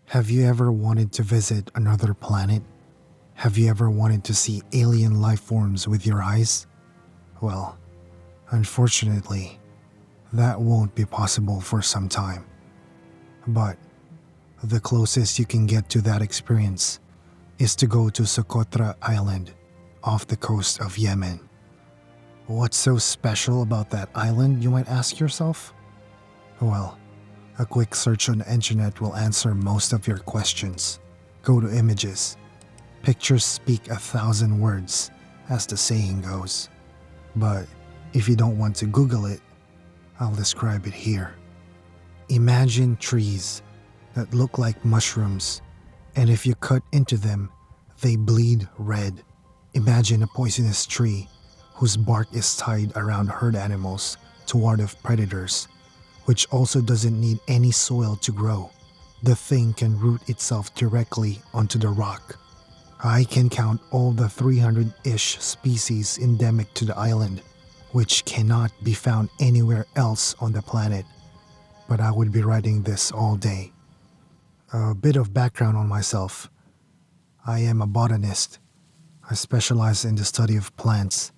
Have you ever wanted to visit another planet? Have you ever wanted to see alien life forms with your eyes? Well, unfortunately, that won't be possible for some time. But the closest you can get to that experience is to go to Socotra Island off the coast of Yemen. What's so special about that island, you might ask yourself? Well, a quick search on the internet will answer most of your questions. Go to images. Pictures speak 1,000 words, as the saying goes. But if you don't want to Google it, I'll describe it here. Imagine trees that look like mushrooms, and if you cut into them, they bleed red. Imagine a poisonous tree whose bark is tied around herd animals to ward off predators, which also doesn't need any soil to grow. The thing can root itself directly onto the rock. I can count all the 300-ish species endemic to the island, which cannot be found anywhere else on the planet. But I would be writing this all day. A bit of background on myself. I am a botanist. I specialize in the study of plants.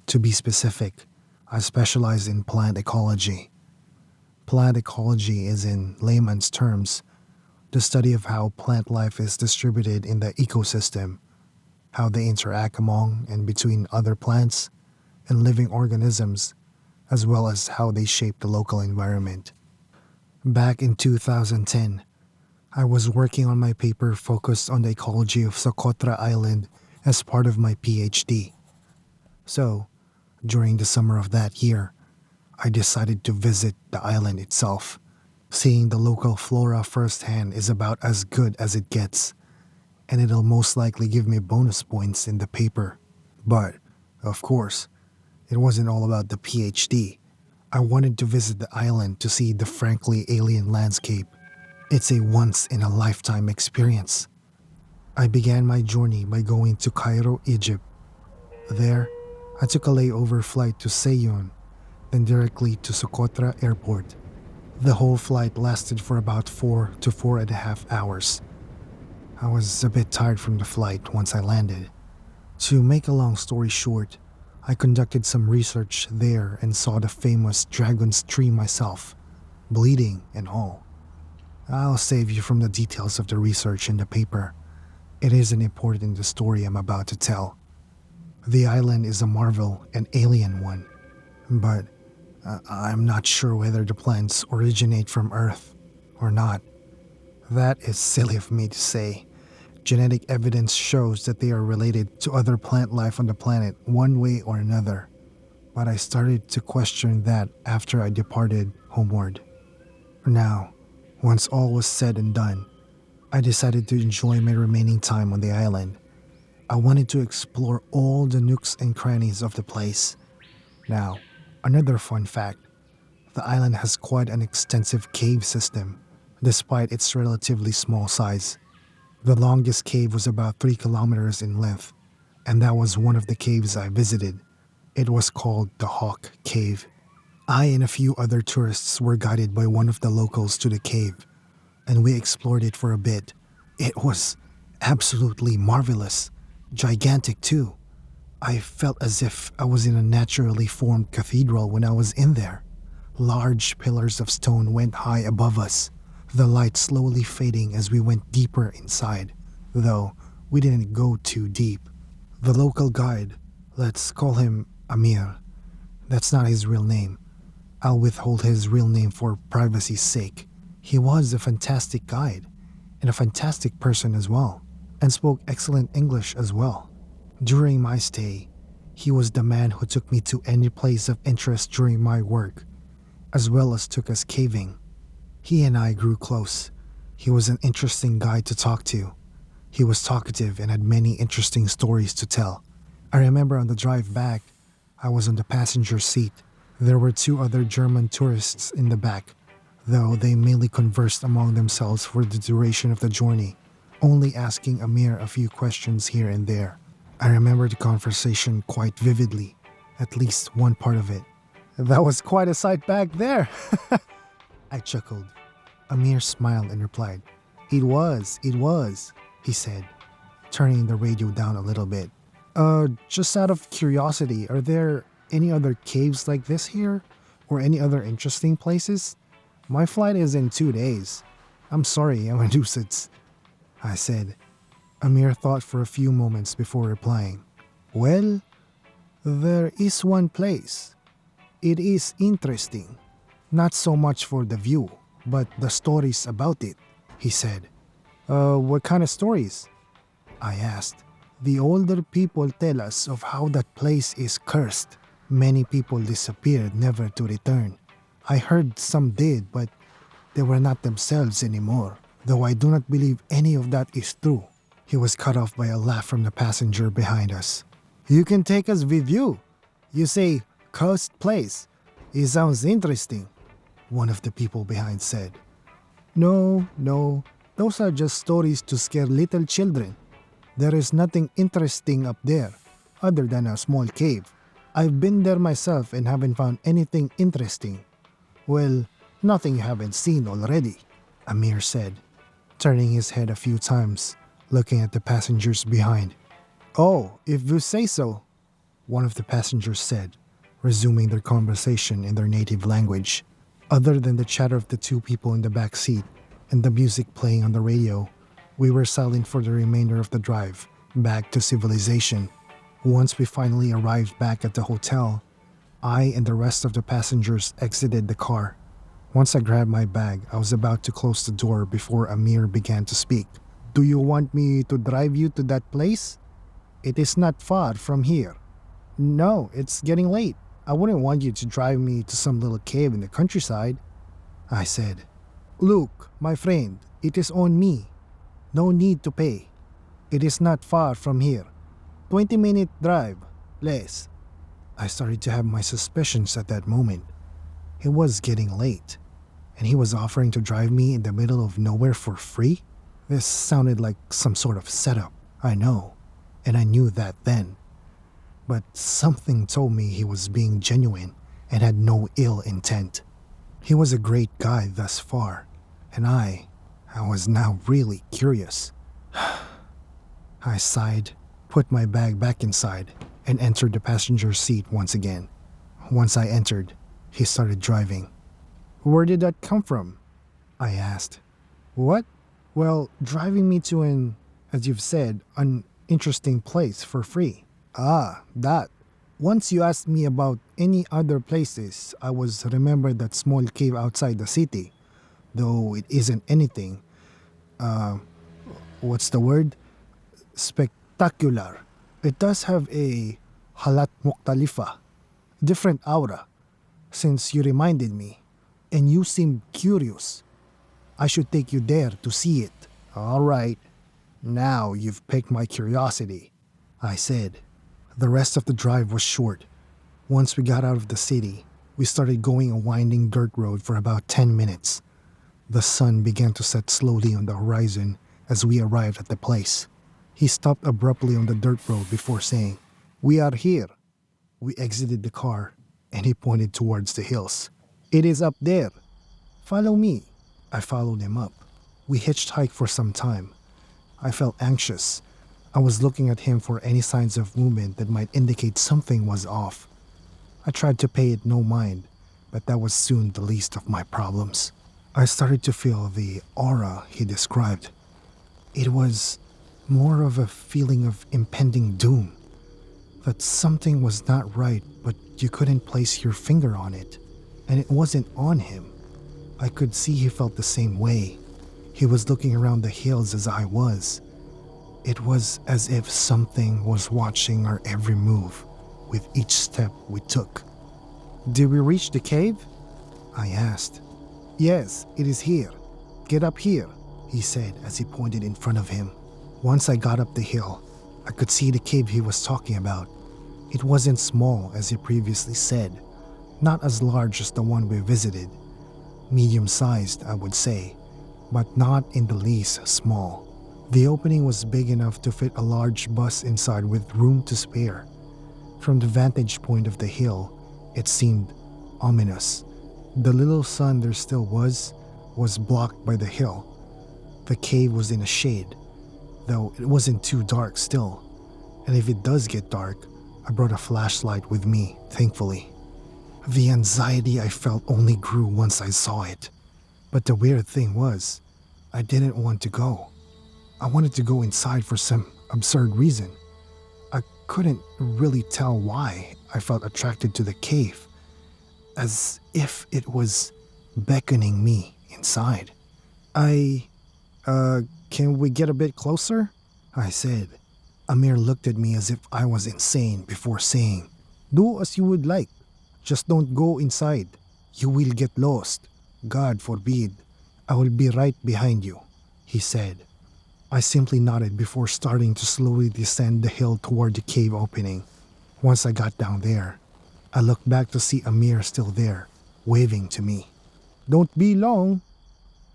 To be specific, I specialize in plant ecology. Plant ecology is, in layman's terms, the study of how plant life is distributed in the ecosystem, how they interact among and between other plants and living organisms, as well as how they shape the local environment. Back in 2010, I was working on my paper focused on the ecology of Socotra Island as part of my PhD. So, during the summer of that year, I decided to visit the island itself. Seeing the local flora firsthand is about as good as it gets, and it'll most likely give me bonus points in the paper. But, of course, it wasn't all about the PhD. I wanted to visit the island to see the frankly alien landscape. It's a once-in-a-lifetime experience. I began my journey by going to Cairo, Egypt. There, I took a layover flight to Seiyun, then directly to Socotra Airport. The whole flight lasted for about 4 to 4.5 hours. I was a bit tired from the flight once I landed. To make a long story short, I conducted some research there and saw the famous dragon's tree myself, bleeding and all. I'll save you from the details of the research in the paper. It isn't important in the story I'm about to tell. The island is a marvel, an alien one, but I'm not sure whether the plants originate from Earth or not. That is silly of me to say. Genetic evidence shows that they are related to other plant life on the planet one way or another, but I started to question that after I departed homeward. Now, once all was said and done, I decided to enjoy my remaining time on the island. I wanted to explore all the nooks and crannies of the place. Now, another fun fact, the island has quite an extensive cave system, despite its relatively small size. The longest cave was about 3 kilometers in length, and that was one of the caves I visited. It was called the Hawk Cave. I and a few other tourists were guided by one of the locals to the cave, and we explored it for a bit. It was absolutely marvelous, gigantic too. I felt as if I was in a naturally formed cathedral when I was in there. Large pillars of stone went high above us, the light slowly fading as we went deeper inside, though we didn't go too deep. The local guide, let's call him Amir. That's not his real name. I'll withhold his real name for privacy's sake. He was a fantastic guide, and a fantastic person as well, and spoke excellent English as well. During my stay, he was the man who took me to any place of interest during my work, as well as took us caving. He and I grew close. He was an interesting guy to talk to. He was talkative and had many interesting stories to tell. I remember on the drive back, I was on the passenger seat. There were 2 other German tourists in the back, though they mainly conversed among themselves for the duration of the journey, only asking Amir a few questions here and there. I remember the conversation quite vividly, at least one part of it. That was quite a sight back there, I chuckled. Amir smiled and replied, It was, he said, turning the radio down a little bit. Just out of curiosity, are there any other caves like this here? Or any other interesting places? My flight is in 2 days. I'm sorry, I'm a nuisance, I said. Amir thought for a few moments before replying. Well, there is one place. It is interesting. Not so much for the view, but the stories about it, he said. What kind of stories? I asked. The older people tell us of how that place is cursed. Many people disappeared never to return. I heard some did, but they were not themselves anymore, though I do not believe any of that is true. He was cut off by a laugh from the passenger behind us. You can take us with you. You say, cursed place. It sounds interesting, one of the people behind said. No, those are just stories to scare little children. There is nothing interesting up there, other than a small cave. I've been there myself and haven't found anything interesting. Well, nothing you haven't seen already, Amir said, turning his head a few times, looking at the passengers behind. Oh, if you say so, one of the passengers said, resuming their conversation in their native language. Other than the chatter of the two people in the back seat and the music playing on the radio, we were silent for the remainder of the drive, back to civilization. Once we finally arrived back at the hotel, I and the rest of the passengers exited the car. Once I grabbed my bag, I was about to close the door before Amir began to speak. Do you want me to drive you to that place? It is not far from here. No, it's getting late. I wouldn't want you to drive me to some little cave in the countryside, I said. Look, my friend, it is on me. No need to pay. It is not far from here. 20-minute drive, less. I started to have my suspicions at that moment. It was getting late, and he was offering to drive me in the middle of nowhere for free? This sounded like some sort of setup, I know, and I knew that then. But something told me he was being genuine and had no ill intent. He was a great guy thus far, and I was now really curious. I sighed, put my bag back inside, and entered the passenger seat once again. Once I entered, he started driving. Where did that come from? I asked. What? Well, driving me to as you've said, an interesting place for free. Ah, that. Once you asked me about any other places, I was remembered that small cave outside the city, though it isn't anything. What's the word? Spectacular. It does have a halat muktalifa, different aura, since you reminded me, and you seemed curious. I should take you there to see it. All right. Now you've piqued my curiosity, I said. The rest of the drive was short. Once we got out of the city, we started going a winding dirt road for about 10 minutes. The sun began to set slowly on the horizon as we arrived at the place. He stopped abruptly on the dirt road before saying, We are here. We exited the car, and he pointed towards the hills. It is up there. Follow me. I followed him up. We hitchhiked for some time. I felt anxious. I was looking at him for any signs of movement that might indicate something was off. I tried to pay it no mind, but that was soon the least of my problems. I started to feel the aura he described. It was more of a feeling of impending doom, that something was not right, but you couldn't place your finger on it, and it wasn't on him. I could see he felt the same way. He was looking around the hills as I was. It was as if something was watching our every move, with each step we took. Did we reach the cave? I asked. Yes, it is here. Get up here, he said as he pointed in front of him. Once I got up the hill, I could see the cave he was talking about. It wasn't small, as he previously said, not as large as the one we visited. Medium-sized, I would say, but not in the least small. The opening was big enough to fit a large bus inside with room to spare. From the vantage point of the hill, it seemed ominous. The little sun there still was blocked by the hill. The cave was in a shade, though it wasn't too dark still. And if it does get dark, I brought a flashlight with me, thankfully. The anxiety I felt only grew once I saw it. But the weird thing was, I didn't want to go. I wanted to go inside for some absurd reason. I couldn't really tell why I felt attracted to the cave, as if it was beckoning me inside. Can we get a bit closer? I said. Amir looked at me as if I was insane before saying, Do as you would like. Just don't go inside. You will get lost. God forbid. I will be right behind you, he said. I simply nodded before starting to slowly descend the hill toward the cave opening. Once I got down there, I looked back to see Amir still there, waving to me. Don't be long.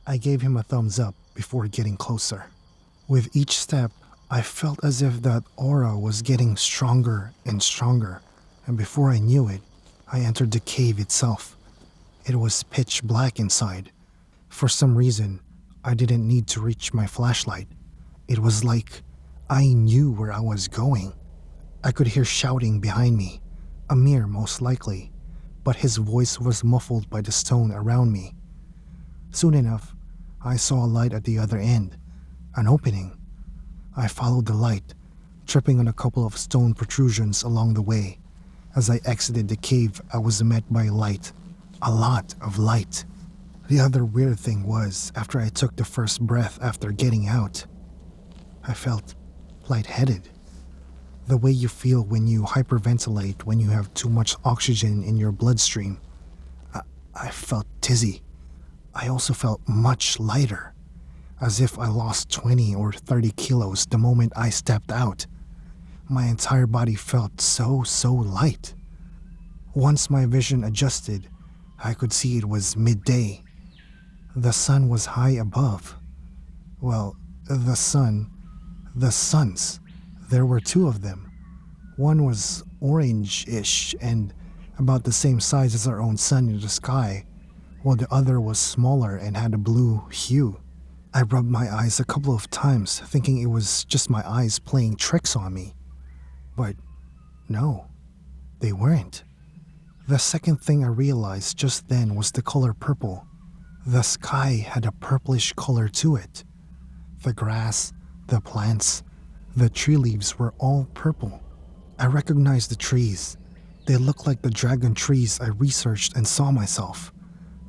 I gave him a thumbs up before getting closer. With each step, I felt as if that aura was getting stronger and stronger, and before I knew it, I entered the cave itself. It was pitch black inside. For some reason, I didn't need to reach my flashlight. It was like I knew where I was going. I could hear shouting behind me, Amir most likely, but his voice was muffled by the stone around me. Soon enough, I saw a light at the other end, an opening. I followed the light, tripping on a couple of stone protrusions along the way. As I exited the cave, I was met by light. A lot of light. The other weird thing was, after I took the first breath after getting out, I felt lightheaded. The way you feel when you hyperventilate when you have too much oxygen in your bloodstream. I felt dizzy. I also felt much lighter, as if I lost 20 or 30 kilos the moment I stepped out. My entire body felt so light. Once my vision adjusted, I could see it was midday. The sun was high above. Well, the suns. There were two of them. One was orange-ish and about the same size as our own sun in the sky, while the other was smaller and had a blue hue. I rubbed my eyes a couple of times, thinking it was just my eyes playing tricks on me. But no, they weren't. The second thing I realized just then was the color purple. The sky had a purplish color to it. The grass, the plants, the tree leaves were all purple. I recognized the trees. They looked like the dragon trees I researched and saw myself.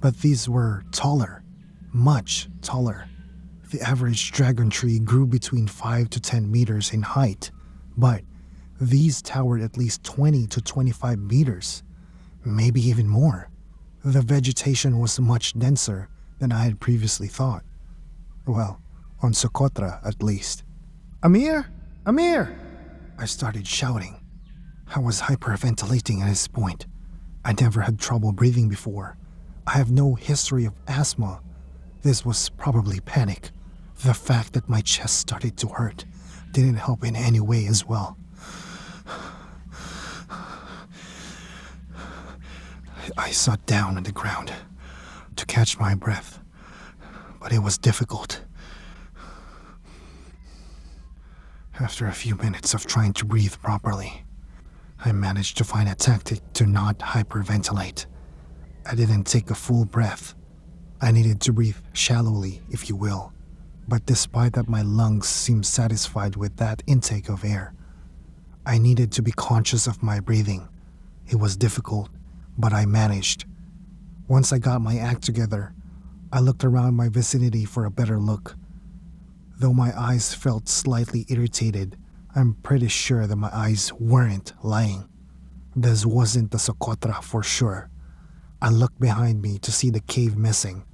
But these were taller, much taller. The average dragon tree grew between 5 to 10 meters in height, but these towered at least 20 to 25 meters, maybe even more. The vegetation was much denser than I had previously thought. Well, on Socotra at least. Amir! Amir! I started shouting. I was hyperventilating at this point. I never had trouble breathing before. I have no history of asthma. This was probably panic. The fact that my chest started to hurt didn't help in any way as well. I sat down on the ground to catch my breath, but it was difficult. After a few minutes of trying to breathe properly, I managed to find a tactic to not hyperventilate. I didn't take a full breath. I needed to breathe shallowly, if you will. But despite that my lungs seemed satisfied with that intake of air, I needed to be conscious of my breathing. It was difficult, but I managed. Once I got my act together, I looked around my vicinity for a better look. Though my eyes felt slightly irritated, I'm pretty sure that my eyes weren't lying. This wasn't the Socotra for sure. I looked behind me to see the cave missing.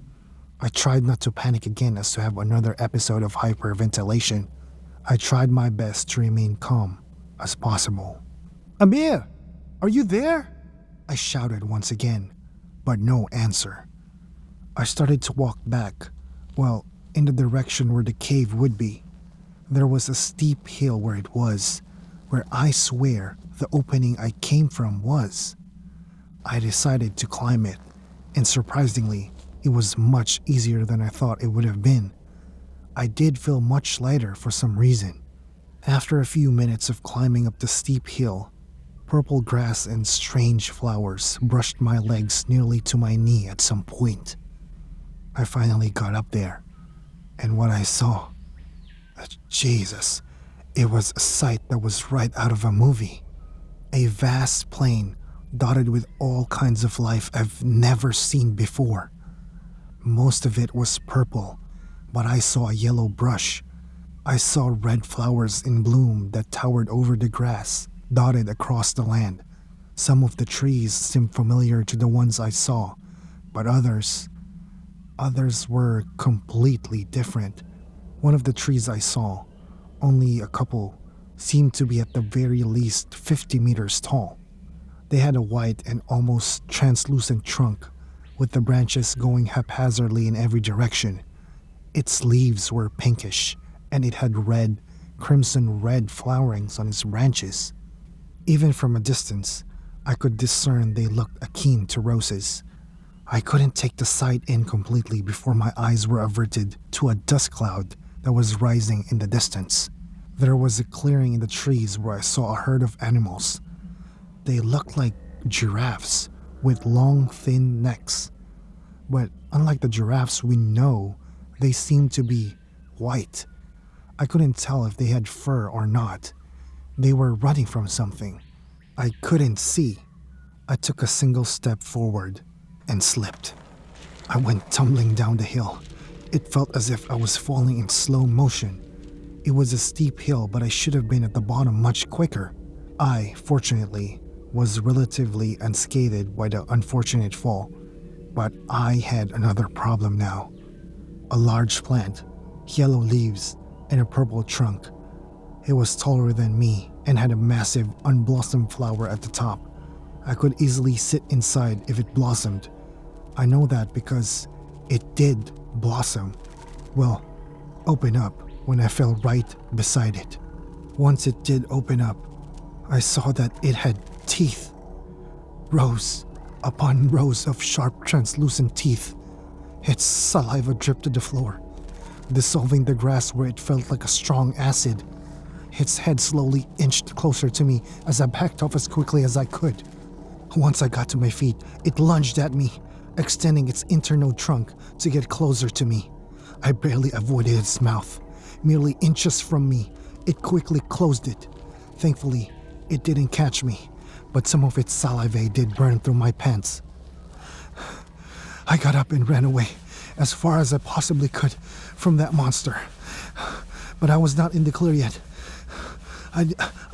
I tried not to panic again as to have another episode of hyperventilation. I tried my best to remain calm as possible. Amir! Are you there? I shouted once again, but no answer. I started to walk back, well, in the direction where the cave would be. There was a steep hill where it was, where I swear the opening I came from was. I decided to climb it, and surprisingly, it was much easier than I thought it would have been. I did feel much lighter for some reason. After a few minutes of climbing up the steep hill, purple grass and strange flowers brushed my legs nearly to my knee at some point. I finally got up there, and what I saw, Jesus, it was a sight that was right out of a movie. A vast plain dotted with all kinds of life I've never seen before. Most of it was purple, but I saw a yellow brush. I saw red flowers in bloom that towered over the grass, dotted across the land. Some of the trees seemed familiar to the ones I saw, but others were completely different. One of the trees I saw, only a couple, seemed to be at the very least 50 meters tall. They had a white and almost translucent trunk, with the branches going haphazardly in every direction. Its leaves were pinkish, and it had red, crimson-red flowerings on its branches. Even from a distance, I could discern they looked akin to roses. I couldn't take the sight in completely before my eyes were averted to a dust cloud that was rising in the distance. There was a clearing in the trees where I saw a herd of animals. They looked like giraffes with long, thin necks. But unlike the giraffes we know, they seemed to be white. I couldn't tell if they had fur or not. They were running from something. I couldn't see. I took a single step forward and slipped. I went tumbling down the hill. It felt as if I was falling in slow motion. It was a steep hill, but I should have been at the bottom much quicker. I, fortunately, was relatively unscathed by the unfortunate fall, but I had another problem now. A large plant, yellow leaves, and a purple trunk. It was taller than me and had a massive unblossomed flower at the top. I could easily sit inside if it blossomed. I know that because it did blossom. Well, open up when I fell right beside it. Once it did open up, I saw that it had teeth. Rows upon rows of sharp, translucent teeth. Its saliva dripped to the floor, dissolving the grass where it felt like a strong acid. Its head slowly inched closer to me as I backed off as quickly as I could. Once I got to my feet, it lunged at me, extending its internode trunk to get closer to me. I barely avoided its mouth. Merely inches from me, it quickly closed it. Thankfully, it didn't catch me, but some of its saliva did burn through my pants. I got up and ran away as far as I possibly could from that monster. But I was not in the clear yet. I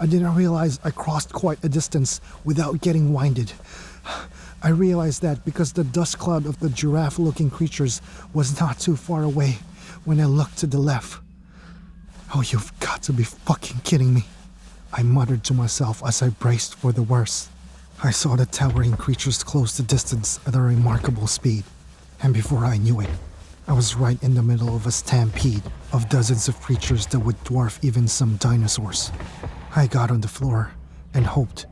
didn't realize I crossed quite a distance without getting winded. I realized that because the dust cloud of the giraffe-looking creatures was not too far away when I looked to the left. Oh, you've got to be fucking kidding me. I muttered to myself as I braced for the worst. I saw the towering creatures close the distance at a remarkable speed, and before I knew it, I was right in the middle of a stampede of dozens of creatures that would dwarf even some dinosaurs. I got on the floor and hoped,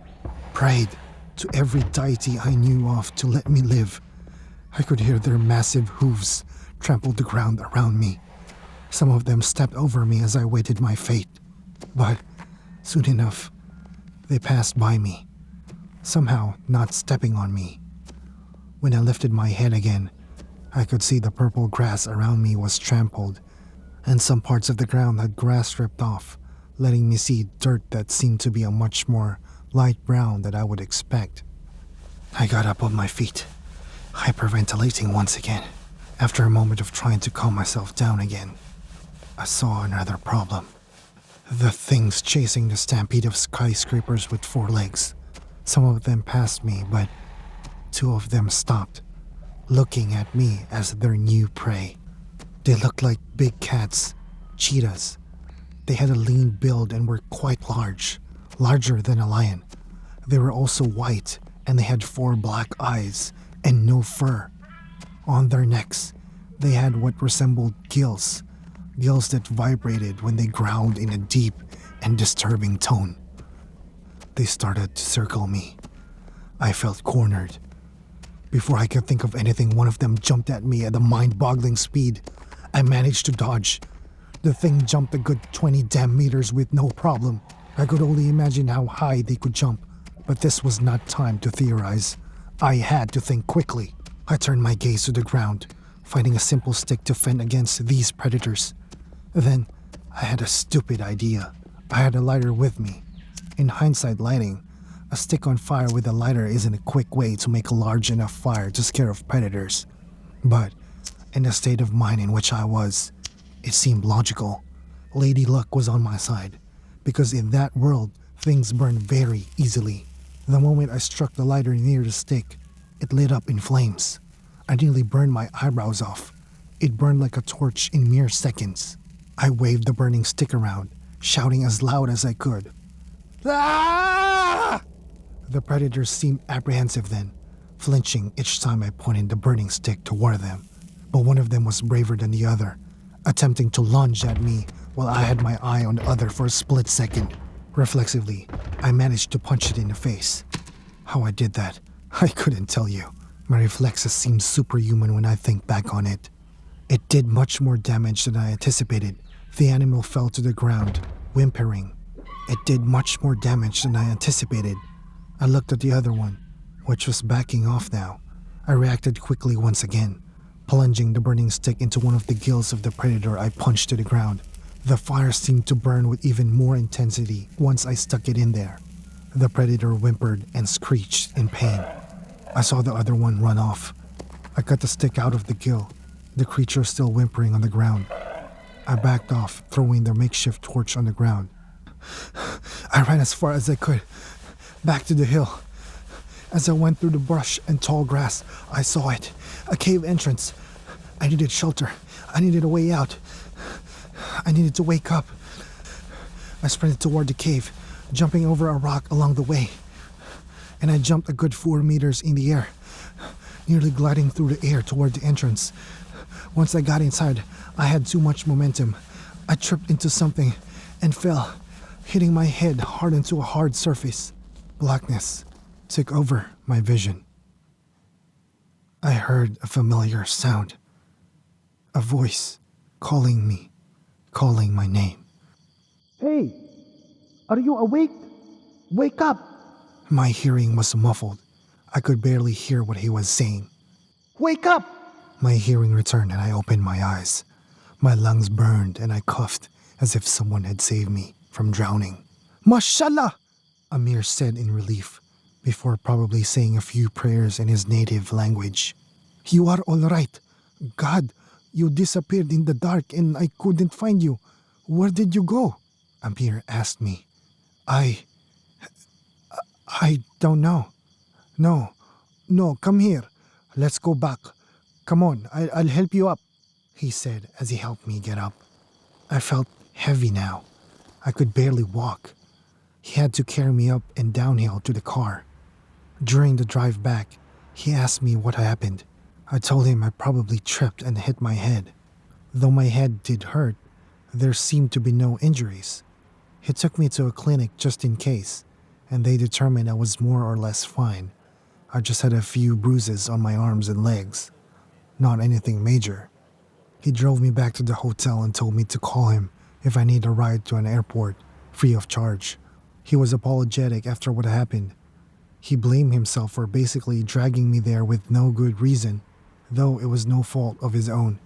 prayed to every deity I knew of to let me live. I could hear their massive hooves trample the ground around me. Some of them stepped over me as I waited my fate, but soon enough, they passed by me, somehow not stepping on me. When I lifted my head again, I could see the purple grass around me was trampled, and some parts of the ground had grass ripped off, letting me see dirt that seemed to be a much more light brown than I would expect. I got up on my feet, hyperventilating once again. After a moment of trying to calm myself down again, I saw another problem. The things chasing the stampede of skyscrapers with 4 legs. Some of them passed me, but 2 of them stopped, looking at me as their new prey. They looked like big cats, cheetahs. They had a lean build and were quite large, larger than a lion. They were also white, and they had 4 black eyes and no fur. On their necks, they had what resembled gills that vibrated when they growled in a deep and disturbing tone. They started to circle me. I felt cornered. Before I could think of anything, one of them jumped at me at a mind-boggling speed. I managed to dodge, The thing jumped a good 20 damn meters with no problem. I could only imagine how high they could jump, but this was not time to theorize. I had to think quickly. I turned my gaze to the ground, finding a simple stick to fend against these predators. Then, I had a stupid idea. I had a lighter with me. In hindsight lighting, a stick on fire with a lighter isn't a quick way to make a large enough fire to scare off predators. But, in the state of mind in which I was, it seemed logical. Lady Luck was on my side, because in that world, things burn very easily. The moment I struck the lighter near the stick, it lit up in flames. I nearly burned my eyebrows off. It burned like a torch in mere seconds. I waved the burning stick around, shouting as loud as I could. Ah! The predators seemed apprehensive then, flinching each time I pointed the burning stick toward them. But one of them was braver than the other, attempting to lunge at me while I had my eye on the other for a split second. Reflexively, I managed to punch it in the face. How I did that, I couldn't tell you. My reflexes seem superhuman when I think back on it. It did much more damage than I anticipated. The animal fell to the ground, whimpering. It did much more damage than I anticipated. I looked at the other one, which was backing off now. I reacted quickly once again, plunging the burning stick into one of the gills of the predator I punched to the ground. The fire seemed to burn with even more intensity once I stuck it in there. The predator whimpered and screeched in pain. I saw the other one run off. I cut the stick out of the gill, the creature still whimpering on the ground. I backed off, throwing the makeshift torch on the ground. I ran as far as I could, back to the hill. As I went through the brush and tall grass, I saw it, a cave entrance. I needed shelter. I needed a way out. I needed to wake up. I sprinted toward the cave, jumping over a rock along the way. And I jumped a good 4 meters in the air, nearly gliding through the air toward the entrance. Once I got inside, I had too much momentum. I tripped into something and fell, hitting my head hard into a hard surface. Blackness took over my vision. I heard a familiar sound. A voice calling me, calling my name. Hey, are you awake? Wake up! My hearing was muffled. I could barely hear what he was saying. Wake up! My hearing returned and I opened my eyes. My lungs burned and I coughed as if someone had saved me from drowning. Mashallah! Amir said in relief, before probably saying a few prayers in his native language. You are all right. God, you disappeared in the dark and I couldn't find you. Where did you go? Amir asked me. I don't know. No, come here. Let's go back. Come on, I'll help you up, he said as he helped me get up. I felt heavy now. I could barely walk. He had to carry me up and downhill to the car. During the drive back, he asked me what happened. I told him I probably tripped and hit my head. Though my head did hurt, there seemed to be no injuries. He took me to a clinic just in case, and they determined I was more or less fine. I just had a few bruises on my arms and legs. Not anything major. He drove me back to the hotel and told me to call him if I need a ride to an airport, free of charge. He was apologetic after what happened. He blamed himself for basically dragging me there with no good reason, though it was no fault of his own.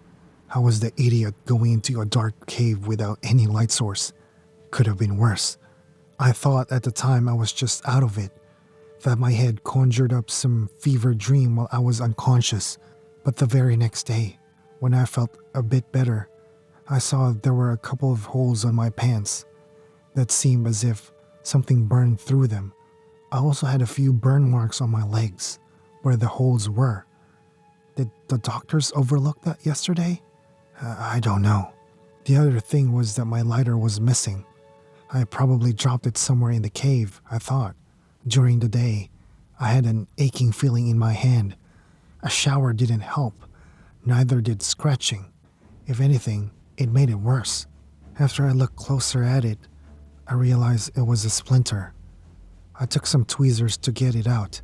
I was the idiot going into a dark cave without any light source. Could have been worse. I thought at the time I was just out of it, that my head conjured up some fever dream while I was unconscious. But the very next day, when I felt a bit better, I saw there were a couple of holes on my pants that seemed as if something burned through them. I also had a few burn marks on my legs where the holes were. Did the doctors overlook that yesterday? I don't know. The other thing was that my lighter was missing. I probably dropped it somewhere in the cave, I thought. During the day, I had an aching feeling in my hand. A shower didn't help. Neither did scratching. If anything, it made it worse. After I looked closer at it, I realized it was a splinter. I took some tweezers to get it out,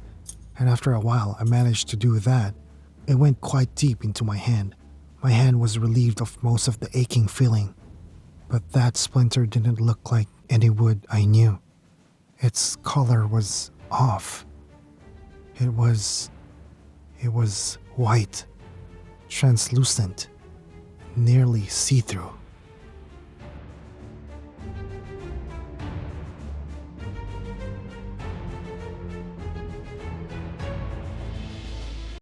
and after a while I managed to do that. It went quite deep into my hand. My hand was relieved of most of the aching feeling. But that splinter didn't look like any wood I knew. Its color was off. It was white, translucent, nearly see-through.